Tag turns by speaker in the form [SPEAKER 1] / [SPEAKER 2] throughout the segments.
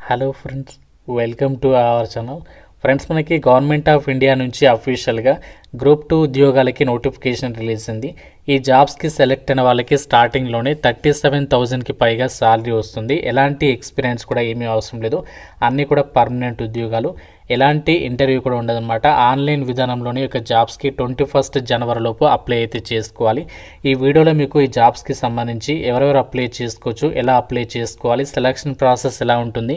[SPEAKER 1] Hello friends, welcome to our channel. Friends, మనకి government of India నుంచి అఫీషియల్గా group 2 ఉద్యోగాలకి నోటిఫికేషన్ రిలీజ్ అయింది. ఈ జాబ్స్కి సెలెక్ట్ అయిన వాళ్ళకి స్టార్టింగ్లోనే 37,000కి పైగా శాలరీ వస్తుంది. ఎలాంటి ఎక్స్పీరియన్స్ కూడా ఏమీ అవసరం లేదు. అన్నీ కూడా పర్మనెంట్ ఉద్యోగాలు. ఎలాంటి ఇంటర్వ్యూ కూడా ఉండదన్నమాట. ఆన్లైన్ విధానంలోనే ఒక జాబ్స్కి 21 జనవరి లోపు అప్లై అయితే చేసుకోవాలి. ఈ వీడియోలో మీకు ఈ జాబ్స్కి సంబంధించి ఎవరెవరు అప్లై చేసుకోవచ్చు, ఎలా అప్లై చేసుకోవాలి, సెలక్షన్ ప్రాసెస్ ఎలా ఉంటుంది,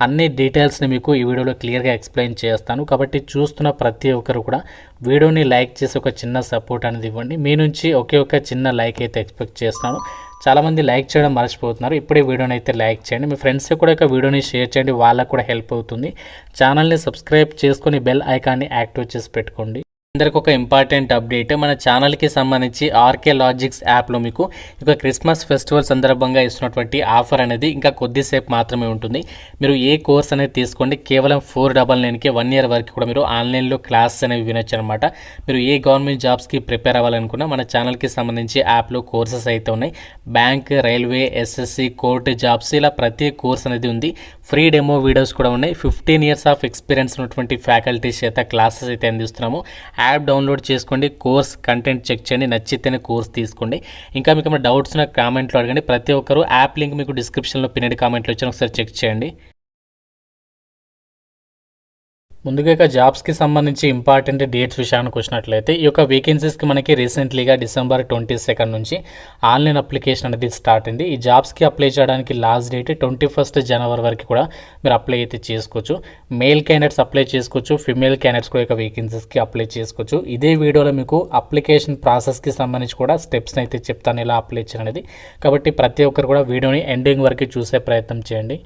[SPEAKER 1] అన్ని డీటెయిల్స్ని మీకు ఈ వీడియోలో క్లియర్గా ఎక్స్ప్లెయిన్ చేస్తాను. కాబట్టి చూస్తున్న ప్రతి ఒక్కరు కూడా వీడియోని లైక్ చేసి ఒక చిన్న సపోర్ట్ అనేది ఇవ్వండి. మీ నుంచి ఒకే ఒక చిన్న లైక్ అయితే ఎక్స్పెక్ట్ చేస్తాను. చాలామంది లైక్ చేయడం మర్చిపోతున్నారు. ఇప్పుడే వీడియోని అయితే లైక్ చేయండి. మీ ఫ్రెండ్స్కి కూడా ఒక వీడియోని షేర్ చేయండి, వాళ్ళకు కూడా హెల్ప్ అవుతుంది. ఛానల్ని సబ్స్క్రైబ్ చేసుకొని బెల్ ఐకాన్ని యాక్టివేట్ చేసి పెట్టుకోండి. అందరికి ఒక ఇంపార్టెంట్ అప్డేట్, మన ఛానల్కి సంబంధించి ఆర్కే లాజిక్స్ యాప్లో మీకు ఇక క్రిస్మస్ ఫెస్టివల్ సందర్భంగా ఇస్తున్నటువంటి ఆఫర్ అనేది ఇంకా కొద్దిసేపు మాత్రమే ఉంటుంది. మీరు ఏ కోర్స్ అనేది తీసుకోండి, కేవలం 499కి 1 year వరకు కూడా మీరు ఆన్లైన్లో క్లాసెస్ అనేవి వినొచ్చు అనమాట. మీరు ఏ గవర్నమెంట్ జాబ్స్కి ప్రిపేర్ అవ్వాలనుకున్నా మన ఛానల్కి సంబంధించి యాప్లో కోర్సెస్ అయితే ఉన్నాయి. Bank, railway, SSC, court jobs, ఇలా ప్రతి కోర్స్ అనేది ఉంది. ఫ్రీ డెమో వీడియోస్ కూడా ఉన్నాయి. 15 years ఆఫ్ ఎక్స్పీరియన్స్ ఉన్నటువంటి ఫ్యాకల్టీస్ చేత క్లాసెస్ అయితే అందిస్తున్నాము. యాప్ డౌన్లోడ్ చేసుకోండి, కోర్స్ కంటెంట్ చెక్ చేయండి, నచ్చితేనే కోర్స్ తీసుకోండి. ఇంకా మీకు ఏమైనా డౌట్స్ ఉన్న కామెంట్లో అడగండి. ప్రతి ఒక్కరు యాప్ లింక్ మీకు డిస్క్రిప్షన్లో పిన్నెడ్ కామెంట్లో వచ్చి ఒకసారి చెక్ చేయండి. ముందుగా ఇక జాబ్స్కి సంబంధించి ఇంపార్టెంట్ డేట్స్ విషయానికి వచ్చినట్లయితే ఈ యొక్క వేకెన్సీస్కి మనకి రీసెంట్లీగా December 22 నుంచి ఆన్లైన్ అప్లికేషన్ అనేది స్టార్ట్ అయింది. ఈ జాబ్స్కి అప్లై చేయడానికి లాస్ట్ డేట్ 21 జనవరి వరకు కూడా మీరు అప్లై అయితే చేసుకోవచ్చు. మేల్ క్యాండిడేట్స్ అప్లై చేసుకోవచ్చు, ఫిమేల్ క్యాండిడేట్స్ కూడా ఇక వేకెన్సీస్కి అప్లై చేసుకోవచ్చు. ఇదే వీడియోలో మీకు అప్లికేషన్ ప్రాసెస్కి సంబంధించి కూడా స్టెప్స్ని అయితే చెప్తాను, ఎలా అప్లై చేయాలనేది. కాబట్టి ప్రతి ఒక్కరు కూడా వీడియోని ఎండింగ్ వరకు చూసే ప్రయత్నం చేయండి.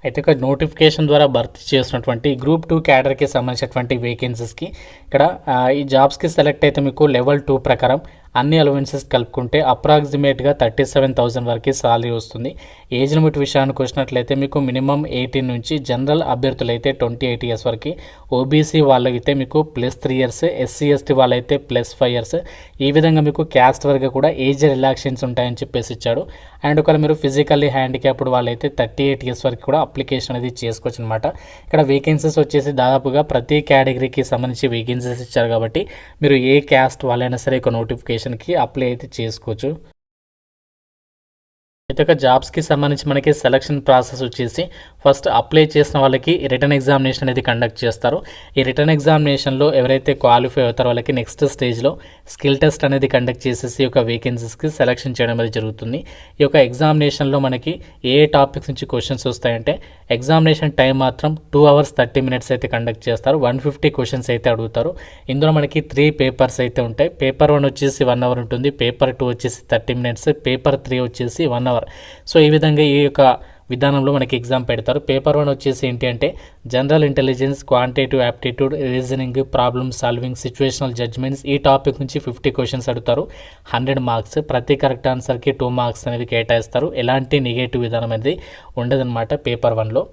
[SPEAKER 1] అయితే ఇక్కడ నోటిఫికేషన్ ద్వారా భర్తీ చేసినటువంటి గ్రూప్ 2 క్యాడర్కి సంబంధించినటువంటి వేకెన్సీస్కి ఇక్కడ ఈ జాబ్స్కి సెలెక్ట్ అయితే మీకు లెవెల్ 2 ప్రకారం అన్ని అలవెన్సెస్ కలుపుకుంటే అప్రాక్సిమేట్గా 37,000 వరకు సాలరీ వస్తుంది. ఏజ్ లిమిట్ విషయానికి వచ్చినట్లయితే మీకు మినిమం 18 నుంచి, జనరల్ అభ్యర్థులు అయితే 28 years వరకు, ఓబీసీ వాళ్ళైతే మీకు +3 years, ఎస్సీ ఎస్టీ వాళ్ళైతే +5 years. ఈ విధంగా మీకు క్యాస్ట్ వరకు కూడా ఏజ్ రిలాక్సేషన్స్ ఉంటాయని చెప్పేసి ఇచ్చాడు. అండ్ ఒకవేళ మీరు ఫిజికల్లీ హ్యాండిక్యాప్డ్ వాళ్ళైతే 38 years వరకు కూడా అప్లికేషన్ అనేది చేసుకోవచ్చు అనమాట. ఇక్కడ వేకెన్సీస్ వచ్చేసి దాదాపుగా ప్రతి కేటగిరీకి సంబంధించి వేకెన్సీస్ ఇచ్చారు. కాబట్టి మీరు ఏ క్యాస్ట్ వాళ్ళైనా సరే ఒక నోటిఫికేషన్కి అప్లై అయితే చేసుకోవచ్చు. అయితే జాబ్స్కి సంబంధించి మనకి సెలక్షన్ ప్రాసెస్ వచ్చేసి ఫస్ట్ అప్లై చేసిన వాళ్ళకి రిటర్న్ ఎగ్జామినేషన్ అనేది కండక్ట్ చేస్తారు. ఈ రిటర్న్ ఎగ్జామినేషన్లో ఎవరైతే క్వాలిఫై అవుతారో వాళ్ళకి నెక్స్ట్ స్టేజ్లో స్కిల్ టెస్ట్ అనేది కండక్ట్ చేసేసి ఒక వేకెన్సీస్కి సెలక్షన్ చేయడం అనేది జరుగుతుంది. ఈ యొక్క ఎగ్జామినేషన్లో మనకి ఏ టాపిక్స్ నుంచి క్వశ్చన్స్ వస్తాయంటే ఎగ్జామినేషన్ టైం మాత్రం 2 hours 30 minutes అయితే కండక్ట్ చేస్తారు. 150 క్వశ్చన్స్ అయితే అడుగుతారు. ఇందులో మనకి 3 పేపర్స్ అయితే ఉంటాయి. పేపర్ 1 వచ్చేసి 1 hour ఉంటుంది, పేపర్ 2 వచ్చేసి 30 minutes, పేపర్ 3 వచ్చేసి 1 hour. సో ఈ విధంగా ఈ యొక్క విధానంలో మనకి ఎగ్జామ్ పెడతారు. పేపర్ 1 వచ్చేసి ఏంటి అంటే general intelligence, quantitative aptitude, reasoning, problem solving, situational judgements, ఈ టాపిక్ నుంచి 50 క్వశ్చన్స్ అడుగుతారు. 100 marks. ప్రతి కరెక్ట్ ఆన్సర్కి 2 marks అనేవి కేటాయిస్తారు. ఎలాంటి నెగటివ్ విధానం అనేది ఉండదన్నమాట పేపర్ 1లో.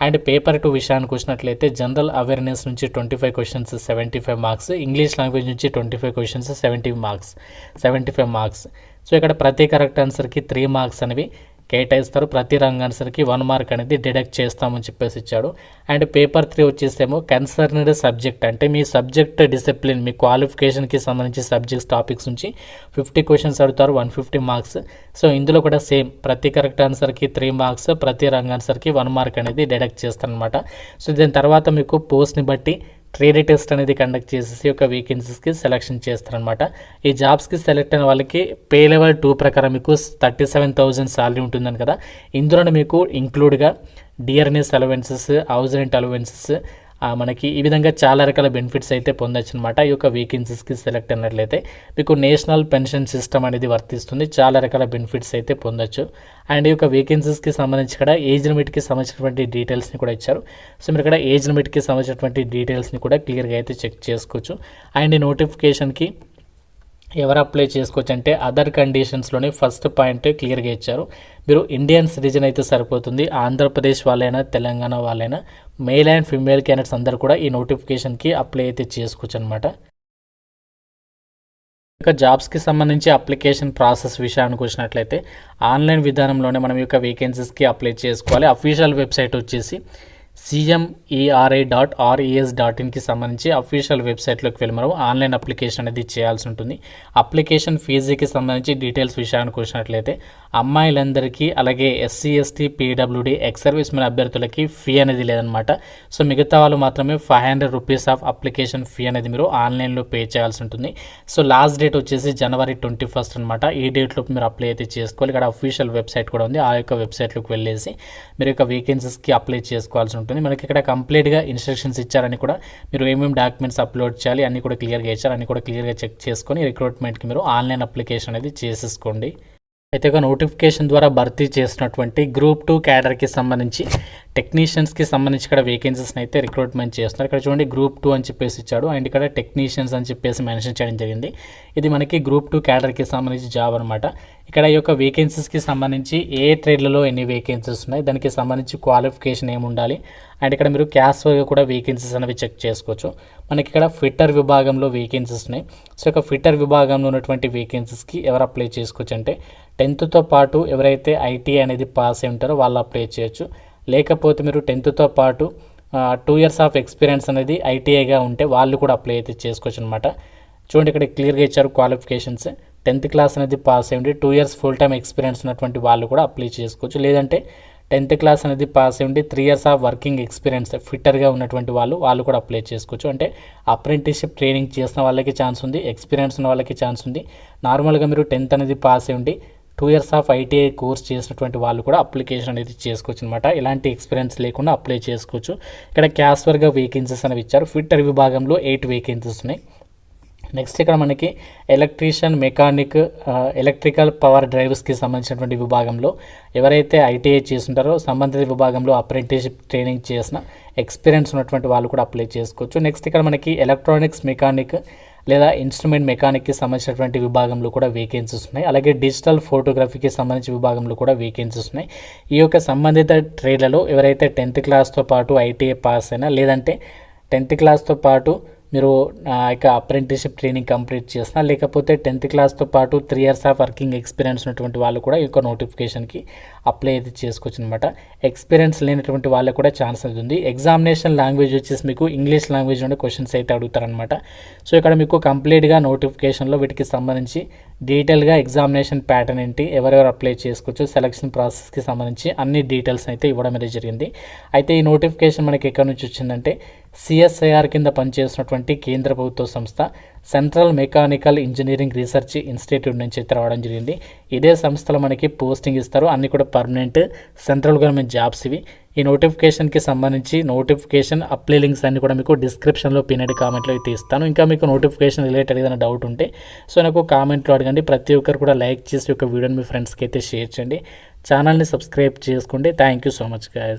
[SPEAKER 1] అండ్ పేపర్ 2 విషయానికి వచ్చినట్లయితే జనరల్ అవేర్నెస్ నుంచి 25 క్వశ్చన్స్ 75 marks, ఇంగ్లీష్ లాంగ్వేజ్ నుంచి 25 క్వశ్చన్స్ 75 marks. సో ఇక్కడ ప్రతి కరెక్ట్ ఆన్సర్కి 3 marks అనేవి కేటాయిస్తారు. ప్రతి రంగ్ ఆన్సర్కి 1 mark అనేది డిడక్ట్ చేస్తామని చెప్పేసి ఇచ్చాడు. అండ్ పేపర్ 3 వచ్చేసేమో కన్సర్న్డ్ సబ్జెక్ట్, అంటే మీ సబ్జెక్ట్ డిసిప్లిన్, మీ క్వాలిఫికేషన్కి సంబంధించి సబ్జెక్ట్స్ టాపిక్స్ నుంచి 50 క్వశ్చన్స్ అడుగుతారు, 150 marks. సో ఇందులో కూడా సేమ్ ప్రతి కరెక్ట్ ఆన్సర్కి 3 marks, ప్రతి రంగ్ ఆన్సర్కి 1 mark అనేది డిడక్ట్ చేస్తారనమాట. సో దీని తర్వాత మీకు పోస్ట్ని బట్టి ట్రేడ్ టెస్ట్ అనేది కండక్ట్ చేసేసి ఒక వేకెన్సీస్కి సెలెక్షన్ చేస్తారనమాట. ఈ జాబ్స్కి సెలెక్ట్ అయిన వాళ్ళకి పే లెవెల్ 2 ప్రకారం మీకు 37,000 సాలరీ ఉంటుందని కదా. ఇందులోనే మీకు ఇంక్లూడ్గా dearness allowances, house rent allowances, మనకి ఈ విధంగా చాలా రకాల బెనిఫిట్స్ అయితే పొందొచ్చు అనమాట. ఈ యొక్క వేకెన్సీస్కి సెలెక్ట్ అయినట్లయితే మీకు నేషనల్ పెన్షన్ సిస్టమ్ అనేది వర్తిస్తుంది. చాలా రకాల బెనిఫిట్స్ అయితే పొందొచ్చు. అండ్ ఈ యొక్క వేకెన్సీస్కి సంబంధించి ఇక్కడ ఏజ్ లిమిట్కి సంబంధించినటువంటి డీటెయిల్స్ని కూడా ఇచ్చారు. సో మీరు ఇక్కడ ఏజ్ లిమిట్కి సంబంధించినటువంటి డీటెయిల్స్ని కూడా క్లియర్గా అయితే చెక్ చేసుకోవచ్చు. అండ్ ఈ నోటిఫికేషన్కి ఎవరు అప్లై చేసుకోవచ్చు అంటే అదర్ కండిషన్స్లోనే ఫస్ట్ పాయింట్ క్లియర్గా ఇచ్చారు. మీరు ఇండియన్ సిటిజన్ అయితే సరిపోతుంది. ఆంధ్రప్రదేశ్ వాళ్ళైనా, తెలంగాణ వాళ్ళైనా, మేల్ అండ్ ఫిమేల్ క్యాండిడేట్స్ అందరూ కూడా ఈ నోటిఫికేషన్కి అప్లై అయితే చేసుకోవచ్చు అనమాట. ఇక జాబ్స్కి సంబంధించి అప్లికేషన్ ప్రాసెస్ విషయానికి వచ్చినట్లయితే ఆన్లైన్ విధానంలోనే మనం ఈ యొక్క వేకెన్సీస్కి అప్లై చేసుకోవాలి. అఫీషియల్ వెబ్సైట్ వచ్చేసి cmeri.res.inకి సంబంధించి అఫీషియల్ వెబ్సైట్లోకి వెళ్ళి మనం ఆన్లైన్ అప్లికేషన్ అనేది చేయాల్సి ఉంటుంది. అప్లికేషన్ ఫీజుకి సంబంధించి డీటెయిల్స్ విషయానికి వచ్చినట్లయితే అమ్మాయిలందరికీ అలాగే SC ST PWD ex service men అభ్యర్థులకి ఫీ అనేది లేదనమాట. సో మిగతా వాళ్ళు మాత్రమే 500 రూపీస్ ఆఫ్ అప్లికేషన్ ఫీ అనేది మీరు ఆన్లైన్లో పే చేయాల్సి ఉంటుంది. సో లాస్ట్ డేట్ వచ్చేసి జనవరి 21 అనమాట. ఈ డేట్లోపు మీరు అప్లై అయితే చేసుకోవాలి. ఇక్కడ అఫీషియల్ వెబ్సైట్ కూడా ఉంది. ఆ యొక్క వెబ్సైట్లోకి వెళ్ళేసి మీరు యొక్క వేకెన్సీస్కి అప్లై చేసుకోవాల్సి ఉంటుంది. మనకి ఇక్కడ కంప్లీట్గా ఇన్స్ట్రక్షన్స్ ఇచ్చారని కూడా మీరు ఏమేమి డాక్యుమెంట్స్ అప్లోడ్ చేయాలి అన్ని కూడా క్లియర్గా ఇచ్చారు. అన్ని కూడా క్లియర్గా చెక్ చేసుకొని రిక్రూట్మెంట్కి మీరు ఆన్లైన్ అప్లికేషన్ అనేది చేసేసుకోండి. అయితే ఒక నోటిఫికేషన్ ద్వారా భర్తీ చేసినటువంటి గ్రూప్ 2 క్యాడర్కి సంబంధించి టెక్నీషియన్స్కి సంబంధించి ఇక్కడ వేకెన్సీస్ని అయితే రిక్రూట్మెంట్ చేస్తున్నారు. ఇక్కడ చూడండి గ్రూప్ 2 అని చెప్పేసి ఇచ్చాడు అండ్ ఇక్కడ టెక్నీషియన్స్ అని చెప్పేసి మెన్షన్ చేయడం జరిగింది. ఇది మనకి గ్రూప్ 2 క్యాడర్కి సంబంధించి జాబ్ అనమాట. ఇక్కడ ఈ యొక్క వేకెన్సీస్కి సంబంధించి ఏ ట్రేడ్లలో ఎన్ని వేకెన్సీస్ ఉన్నాయి, దానికి సంబంధించి క్వాలిఫికేషన్ ఏమి ఉండాలి అండ్ ఇక్కడ మీరు క్యాస్ట్ వర్గా కూడా వేకెన్సీస్ అనేవి చెక్ చేసుకోవచ్చు. మనకి ఇక్కడ ఫిట్టర్ విభాగంలో వేకెన్సీస్ ఉన్నాయి. సో ఇక ఫిట్టర్ విభాగంలో ఉన్నటువంటి వేకెన్సీస్కి ఎవరు అప్లై చేసుకోవచ్చు అంటే 10th పాటు ఎవరైతే ఐటీఐ అనేది పాస్ అయి ఉంటారో వాళ్ళు అప్లై చేయొచ్చు. లేకపోతే మీరు 10th పాటు 2 years ఆఫ్ ఎక్స్పీరియన్స్ అనేది ఐటీఐగా ఉంటే వాళ్ళు కూడా అప్లై అయితే చేసుకోవచ్చు అనమాట. చూడండి ఇక్కడ క్లియర్గా ఇచ్చారు క్వాలిఫికేషన్స్. 10th క్లాస్ అనేది పాస్ అయ్యి 2 years ఫుల్ టైమ్ ఎక్స్పీరియన్స్ ఉన్నటువంటి వాళ్ళు కూడా అప్లై చేసుకోవచ్చు. లేదంటే 10th క్లాస్ అనేది పాస్ అయ్యి 3 years ఆఫ్ వర్కింగ్ ఎక్స్పీరియన్స్ ఫిట్టర్గా ఉన్నటువంటి వాళ్ళు కూడా అప్లై చేసుకోవచ్చు. అంటే అప్రెంటిస్షిప్ ట్రైనింగ్ చేసిన వాళ్ళకి ఛాన్స్ ఉంది, ఎక్స్పీరియన్స్ ఉన్న వాళ్ళకి ఛాన్స్ ఉంది. నార్మల్గా మీరు 10th అనేది పాస్ అయ్యి 2 years ఆఫ్ ఐటీఐ కోర్స్ చేసినటువంటి వాళ్ళు కూడా అప్లికేషన్ అనేది చేసుకోవచ్చు అనమాట. ఇలాంటి ఎక్స్పీరియన్స్ లేకుండా అప్లై చేసుకోవచ్చు. ఇక్కడ క్యాస్ట్ వర్గా వేకెన్సీస్ అనేవి ఇచ్చారు. ఫిట్టర్ విభాగంలో 8 వేకెన్సీస్ ఉన్నాయి. నెక్స్ట్ ఇక్కడ మనకి ఎలక్ట్రీషియన్, మెకానిక్, ఎలక్ట్రికల్ పవర్ డ్రైవర్స్కి సంబంధించినటువంటి విభాగంలో ఎవరైతే ఐటీఐ చేస్తుంటారో సంబంధిత విభాగంలో అప్రెంటిస్షిప్ ట్రైనింగ్ చేసిన ఎక్స్పీరియన్స్ ఉన్నటువంటి వాళ్ళు కూడా అప్లై చేసుకోవచ్చు. నెక్స్ట్ ఇక్కడ మనకి ఎలక్ట్రానిక్స్ మెకానిక్ లేదా ఇన్స్ట్రుమెంట్ మెకానిక్కి సంబంధించినటువంటి విభాగంలో కూడా వేకెన్సీస్ ఉన్నాయి. అలాగే డిజిటల్ ఫోటోగ్రఫీకి సంబంధించిన విభాగంలో కూడా వేకెన్సీస్ ఉన్నాయి. ఈ యొక్క సంబంధిత ట్రేడ్లలో ఎవరైతే 10th క్లాస్తో పాటు ఐటీఐ పాస్ అయినా లేదంటే 10th క్లాస్తో పాటు మీరు ఇక అప్రెంటిస్షిప్ ట్రైనింగ్ కంప్లీట్ చేసినా లేకపోతే 10th క్లాస్తో పాటు 3 years ఆఫ్ వర్కింగ్ ఎక్స్పీరియన్స్ ఉన్నటువంటి వాళ్ళు కూడా ఈ యొక్క నోటిఫికేషన్కి అప్లై అయితే చేసుకోవచ్చు అనమాట. ఎక్స్పీరియన్స్ లేనటువంటి వాళ్ళకి కూడా ఛాన్స్ అవుతుంది. ఎగ్జామినేషన్ లాంగ్వేజ్ వచ్చేసి మీకు ఇంగ్లీష్ లాంగ్వేజ్ నుండి క్వశ్చన్స్ అయితే అడుగుతారనమాట. సో ఇక్కడ మీకు కంప్లీట్గా నోటిఫికేషన్లో వీటికి సంబంధించి డీటెయిల్గా ఎగ్జామినేషన్ ప్యాటర్న్ ఏంటి, ఎవరెవరు అప్లై చేసుకోవచ్చు, సెలక్షన్ ప్రాసెస్కి సంబంధించి అన్ని డీటెయిల్స్ అయితే ఇవ్వడం అనేది జరిగింది. అయితే ఈ నోటిఫికేషన్ మనకి ఎక్కడి నుంచి వచ్చిందంటే సిఎస్ఐఆర్ కింద పనిచేస్తున్నటువంటి కేంద్ర ప్రభుత్వ సంస్థ central mechanical engineering research institute నుంచి అయితే రావడం జరిగింది. ఇదే సంస్థలో మనకి పోస్టింగ్ ఇస్తారు. అన్ని కూడా పర్మనెంట్ సెంట్రల్ గవర్నమెంట్ జాబ్స్ ఇవి. ఈ నోటిఫికేషన్కి సంబంధించి నోటిఫికేషన్ అప్లై లింక్స్ అన్ని కూడా మీకు డిస్క్రిప్షన్లో పిన్నెడ్ కామెంట్లో అయితే ఇస్తాను. ఇంకా మీకు నోటిఫికేషన్ రిలేటెడ్ ఏదైనా డౌట్ ఉంటే సో నాకు కామెంట్లో అడగండి. ప్రతి ఒక్కరు కూడా లైక్ చేసి ఒక వీడియోని మీ ఫ్రెండ్స్కి అయితే షేర్ చేయండి. ఛానల్ని సబ్స్క్రైబ్ చేసుకోండి. Thank you so much guys.